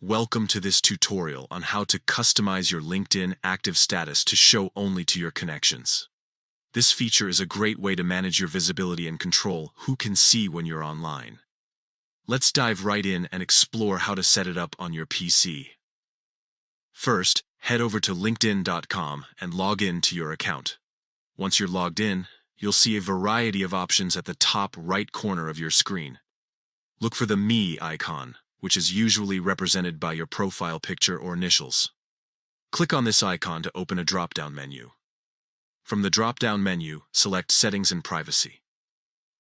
Welcome to this tutorial on how to customize your LinkedIn active status to show only to your connections. This feature is a great way to manage your visibility and control who can see when you're online. Let's dive right in and explore how to set it up on your PC. First, head over to linkedin.com and log in to your account. Once you're logged in, you'll see a variety of options at the top right corner of your screen. Look for the Me icon, which is usually represented by your profile picture or initials. Click on this icon to open a drop-down menu. From the drop-down menu, select Settings and Privacy.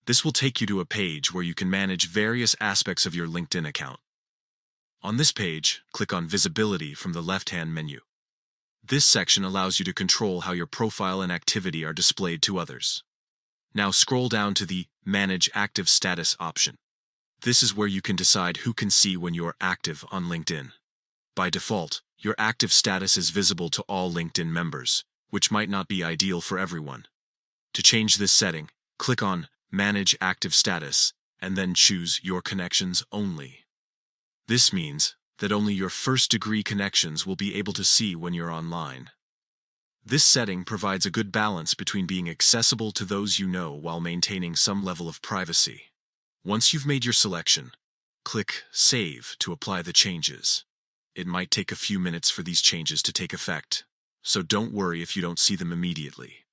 This will take you to a page where you can manage various aspects of your LinkedIn account. On this page, click on Visibility from the left-hand menu. This section allows you to control how your profile and activity are displayed to others. Now scroll down to the Manage Active Status option. This is where you can decide who can see when you're active on LinkedIn. By default, your active status is visible to all LinkedIn members, which might not be ideal for everyone. To change this setting, click on Manage Active Status and then choose Your Connections Only. This means that only your first-degree connections will be able to see when you're online. This setting provides a good balance between being accessible to those you know while maintaining some level of privacy. Once you've made your selection, click Save to apply the changes. It might take a few minutes for these changes to take effect, so don't worry if you don't see them immediately.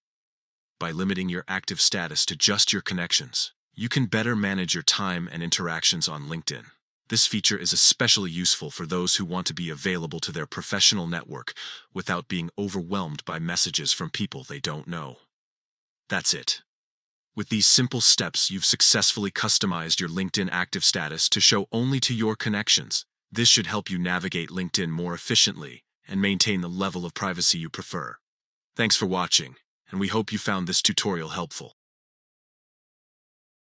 By limiting your active status to just your connections, you can better manage your time and interactions on LinkedIn. This feature is especially useful for those who want to be available to their professional network without being overwhelmed by messages from people they don't know. That's it. With these simple steps, you've successfully customized your LinkedIn active status to show only to your connections. This should help you navigate LinkedIn more efficiently and maintain the level of privacy you prefer. Thanks for watching, and we hope you found this tutorial helpful.